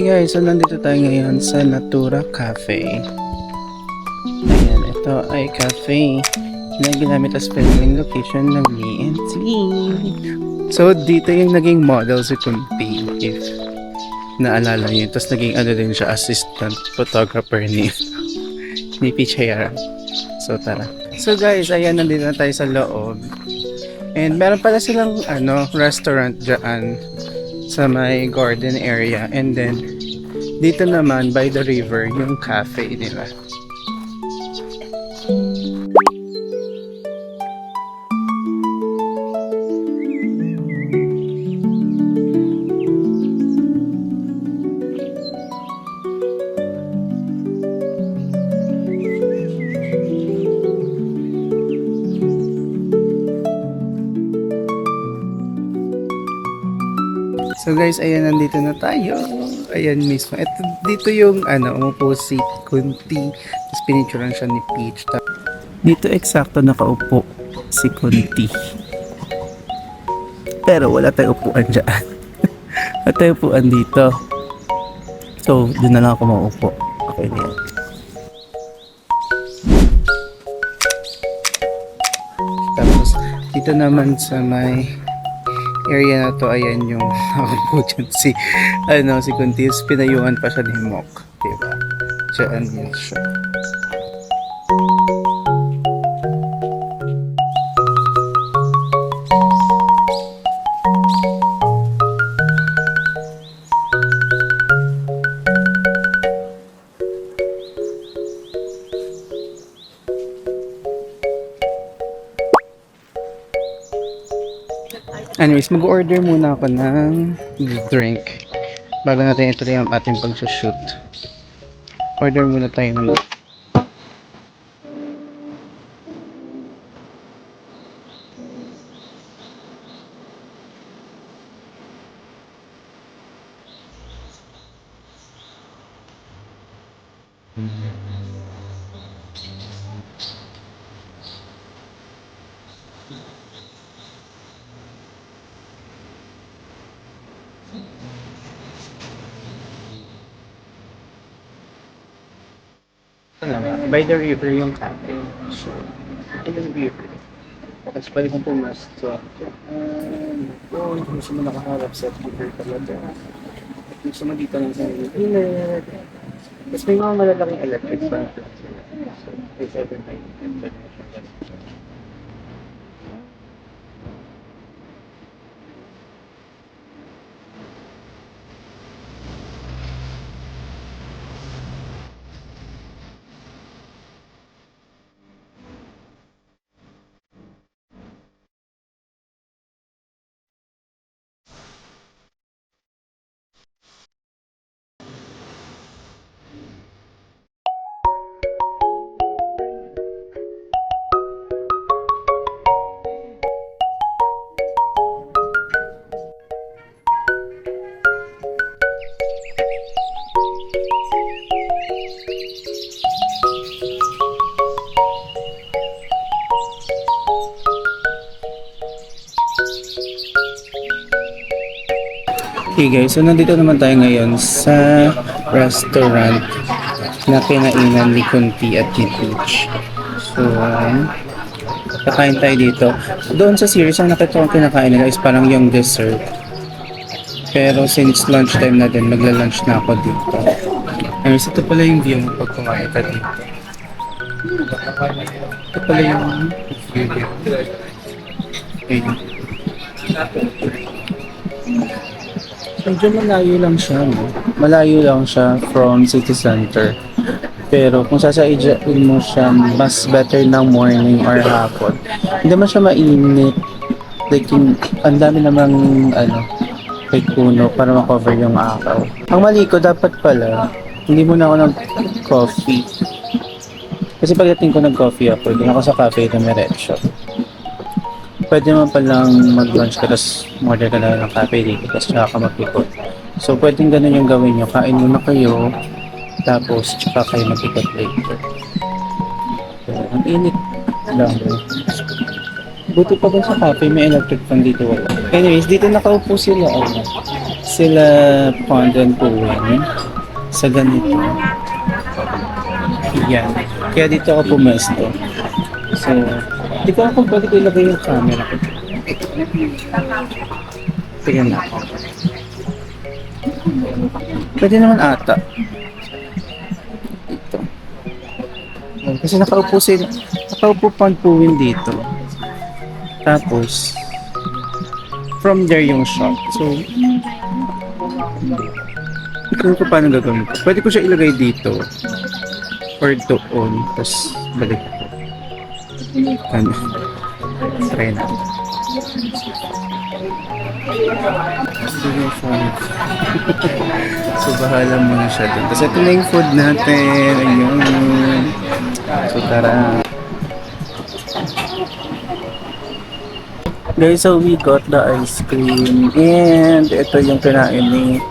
guys, so nandito tayo ngayon sa Natura Cafe. Ayan, ito ay cafe na ginamit as filming location ng BNT. So dito yung naging model si Kunti, if naalala niyo. Tapos naging ano din siya, assistant photographer ni Pichayara. So tara. So guys, ayan, nandito na tayo sa loob. And meron pala silang restaurant dyan sa may garden area, and then dito naman by the river yung cafe nila. So guys, ayan, nandito na tayo. Ayan mismo. Ito, dito yung umupo si Kunti. Tapos pinicturean siya ni Peach. Dito eksakto nakaupo si Kunti. Pero wala tayong upuan dyan. Wala tayong upuan dito. So, doon na lang ako maupo. Okay na yan. Tapos, dito naman sa may area na to, ayan yung nakaupo dyan si Kunti. Pinayuhan pa siya ni Mok, diba? Diyan yun siya. Anyways, mag-order muna ako ng drink bago natin ituloy ang ating pag-shoot. Order muna tayo ng by the river yung cafe. So, by the river. Tapos pwede kong pumasok. Kung gusto mo nakaharap sa river talaga. Gusto mo dito lang sa init. Tapos may mga malalaking electric fan. So, may 7-9. Okay guys, so nandito naman tayo ngayon sa restaurant na kinainan ni Kunti at ni Peach. So, kakain tayo dito. Doon sa series, ang nakita kong kinakain nila is parang yung dessert. Pero since lunchtime na din, magla-lunch na ako dito. Anyways, ito pala yung view mo pag kumain ka dito. Ito pala yung view dito. Okay. Medyo malayo lang siya, no? Malayo lang siya from city center. Pero kung sasaidyain mo siya, mas better ng morning or hapon. Hindi man siya mainit. Like, ang dami namang, like puno para makover yung akaw. Ang mali ko, dapat pala, hindi muna ako ng coffee. Kasi pagdating ko ng coffee ako, doon ako sa cafe na Merecho. Pwede naman palang mag-lunch ka, tapos order ka na ng cafe dito, tapos tsaka ka mag-ikot. So, pwedeng ganun yung gawin nyo. Kain muna kayo, tapos tsaka kayo mag-ikot later. So, ang init lang. Buti pa ba sa cafe, may electric fan dito wala. Anyways, dito nakaupo sila, sila Pond and Puwin. sa ganito. Yan. Kaya dito ako pumesto. So, hindi ko alam kung pwede ko ilagay yung camera ko. Tingnan na. Pwede naman ata. Dito. Kasi nakaupo panpuwin dito. Tapos, from there yung shot. So, hindi ko paano gagawin ko. Pwede ko siya ilagay dito. Or doon. Tapos, balik ko. Ano? Try na. Sige, fine. So, bahala muna siya dun. Tapos, ito na yung food natin. Ayun. So, tara. Guys, so we got the ice cream. And ito yung kinain ni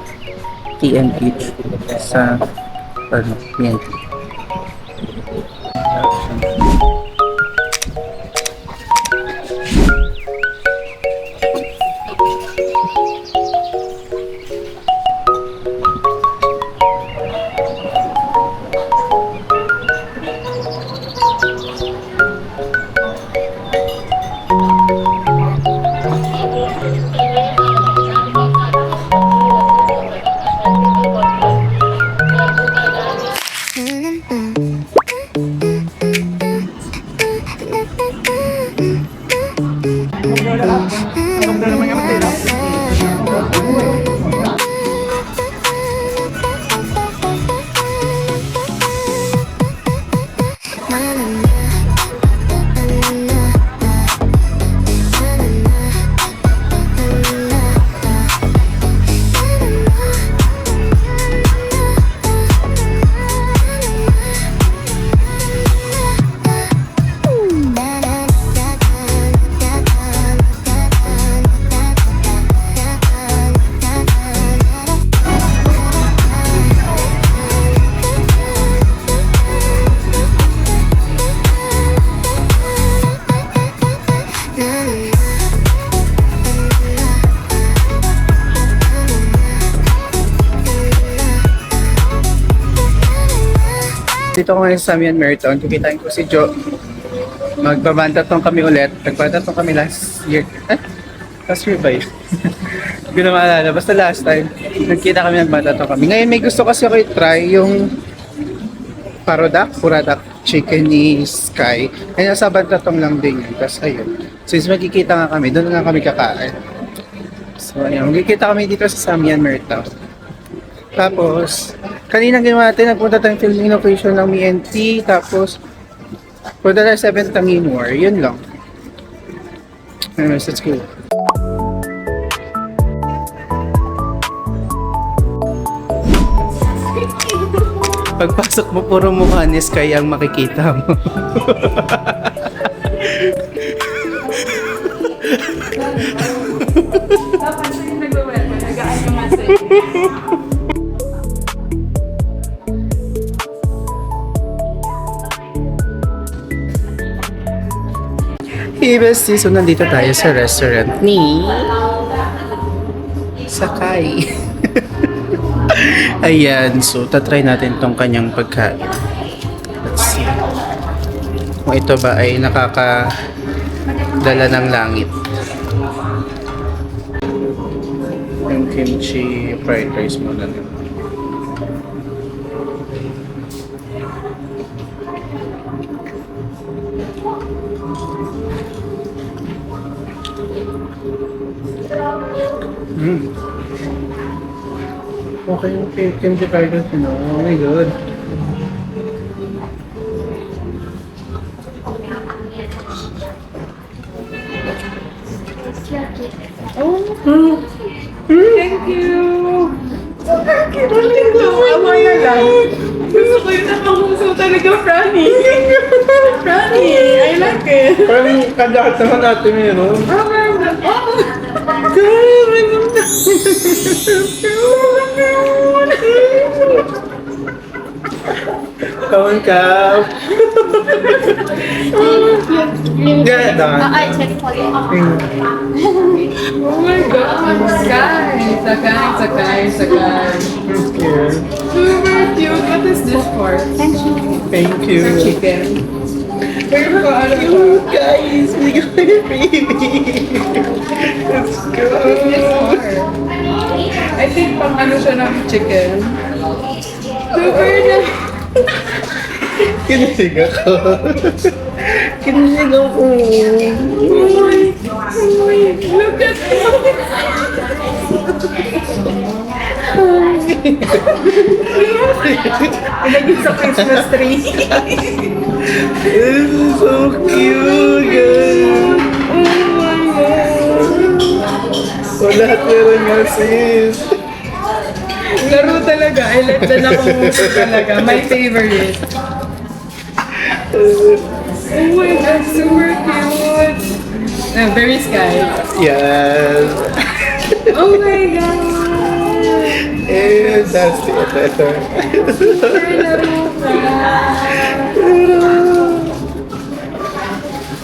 TNH sa PNT. Dito ko ngayon sa Samian Meriton, kukitain ko si Jo. Magbabantatong kami ulit. Nagbantatong kami last year. Last year ba yun? Hindi ko na maalala. Basta last time, nagkita kami, nagbantatong kami. Ngayon may gusto kasi ako i-try yung Puradak chicken ni Sky. Kaya sa bantatong lang din yun. Tapos ayun. Since magkikita nga kami, doon nga kami kakain. So ayun, magkikita kami dito sa Samian Meriton. Tapos, kanina ginawa natin, nagpunta tayong filming location ng MNT, tapos punta tayo sa 7th Tamin War, yun lang. Anyways, let's go. Pagpasok mo, puro mukha ni Sky ang makikita mo. Dapat siya yung nag-welcome, nagaan yung message. Hey besties, so nandito tayo sa restaurant ni Sakay. Ayan, so tatry natin tong kanyang pagkain. Let's see kung ito ba ay nakakadala ng langit. Yung kimchi fried rice mo na. Okay yung kimchi fried rice, you know? Oh my god. Thank you! Thank you! Tama na lang. Gusto ko yung napanguso talaga, Franny. Franny, I like it. Parang kadahat naman natin meron. Kawan ka. Ganda. Ay, sorry po. Oh my God! Sky! Sakay! Cute. Super cute! What is this for? Thank you. Thank you. Sa chicken. Pero ko ano to? Cute, guys. Bigyan ko yung baby. Let's go. What is this for? I think pang ano siya ng chicken. Super na. Kinilig ako. Kinilig ako. Look at Ilagay sa Christmas tree. This is so cute, guys. Oh my God. So, lahat meron nga, sis. Laro talaga. I like the Nakamuso talaga. My favorite. Oh my God, super cute. Very Sky. Yes. Oh my God. And that's it. Ito. Super laro ka.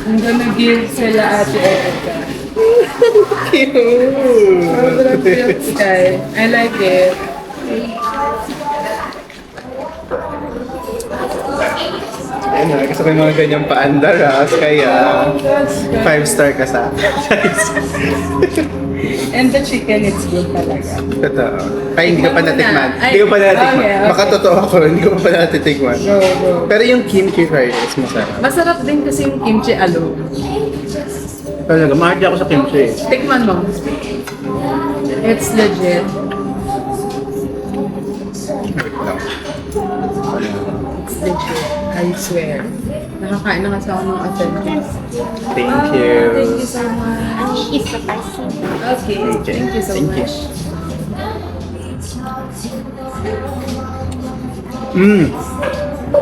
I'm gonna give sila Ate Erica. Sobrang cute, Cute. Sky. I like it. Ayun na, gusto ko yung mga ganyang paandar, ha? Kaya, That's good. 5-star ka sa akin. And the chicken, it's good talaga. Totoo. Ay, hindi ka pa Tikman mo na. natikman. Ay, Hindi ko pa natikman. okay, okay. Baka totoo ako, hindi ko pa natikman. Go, go. Pero yung kimchi fried rice, masarap. Masarap din kasi yung kimchi alone. Talaga, mahal ako sa kimchi. Tikman mo. It's legit. Wait lang. It's legit. I swear. Nakakain na kasi ako ng authentic. Thank Wow, you. Thank you so much. It's the person. Okay. Thank you so Thank you. much.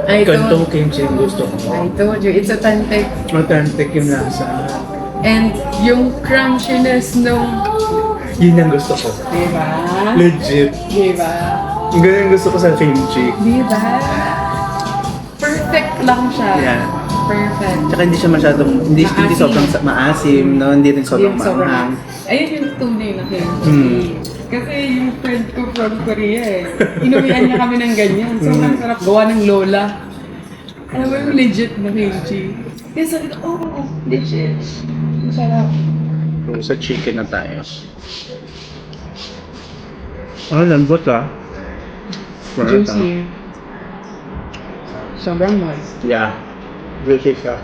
I Gantong told, kimchi yung gusto ko. I told you, it's authentic. Authentic yung lasa. And yung crunchiness nung, Yun ang gusto ko. diba? Legit. Diba? Ganun yung gusto ko sa kimchi. Diba? Perfect lang siya. Yeah. Perfect. Tsaka hindi siya masyadong, hindi Maasim. sobrang maasim, no? Hindi rin sobrang Yung sobrang- maanghang. Ayun yung tunay na kimchi. Hmm. Kasi yung friend ko from Korea inuwian niya kami ng ganyan. Sobrang sarap gawa ng lola. Alam mo yung legit na kimchi. Kaya sabi ko, oh, legit. Masarap. So, sa chicken na tayo. Lambot ah. Juicy. Sobrang moist. Yeah. Juicy siya.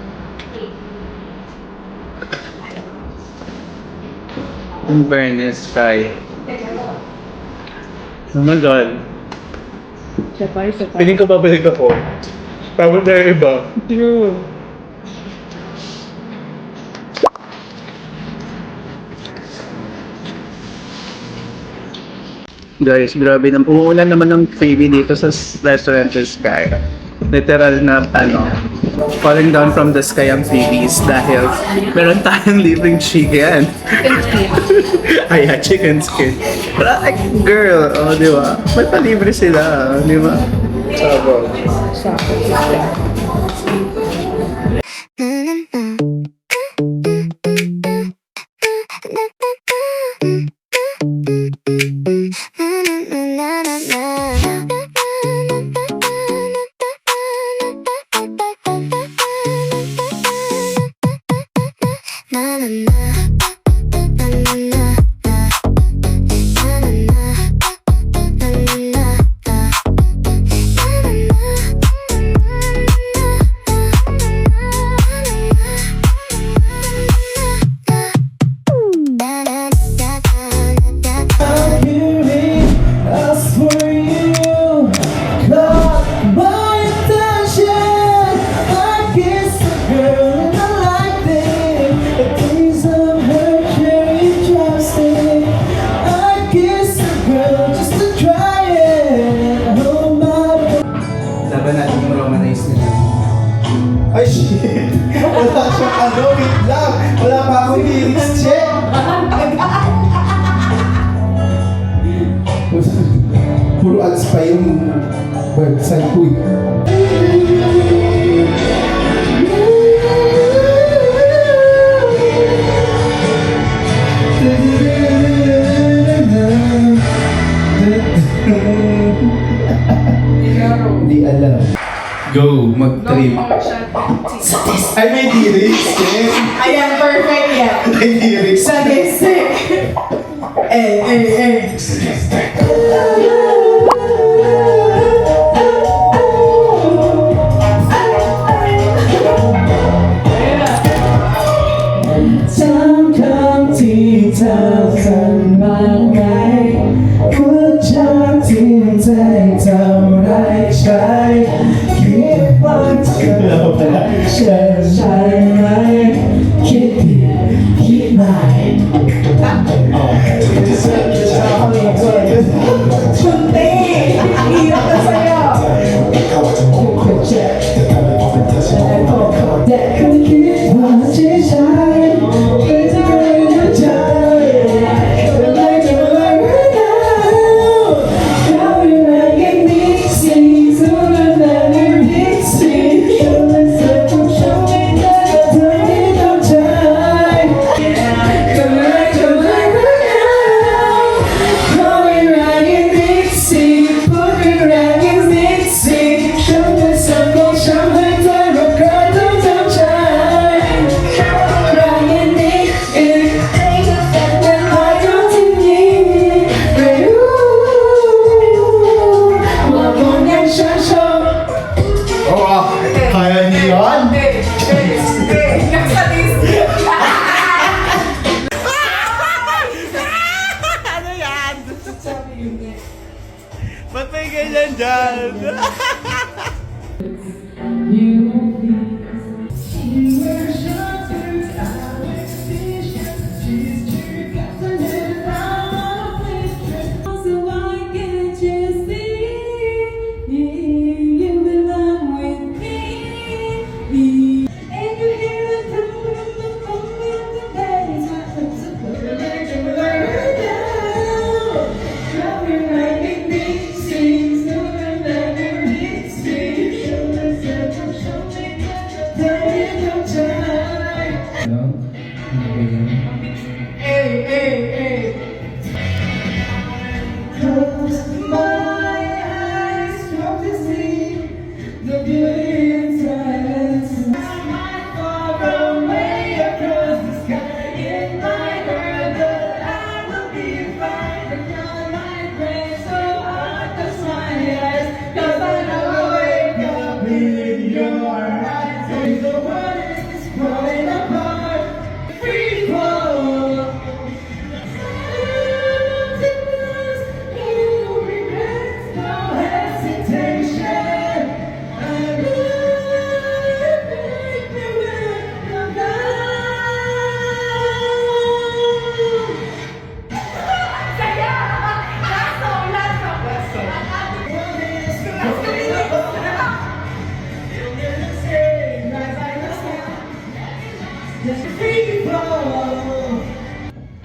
In fairness, kay... Oh my God. Sapay. Piling ko babalik ako. Tawag na yung iba. True. Guys, grabe na. Umuulan naman ng baby dito sa restaurant sa Sky. Literal na, falling down from the sky ang freebies dahil meron tayong libreng chicken. Chicken skin. Ay, chicken skin. Like, girl, di ba? May palibre sila, di ba? Sabo. Laban natin yung Romanize nila. Ay, shit! Wala siyang wait lang! Wala pa akong lyrics check! Puro alas pa yung website ko eh. Go, mag-trip. Long march at 20. Ay, may lyrics, eh. Ayan, perfect yan. May lyrics. Sadistic. Eh. Tháng tháng thì thao cần mang ngày cứ chắc thiên tay thao lại trái kiếp bắt đầu lại chờ trái ngày kiếp thì kiếp này Kunti! Ang hirap na sa'yo! Oo, kaya niyo yun? Ba't may ganyan dyan?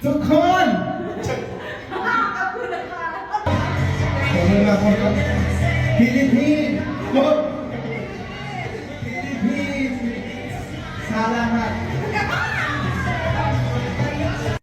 ทุกคนฟิลิปปินส์ Salamat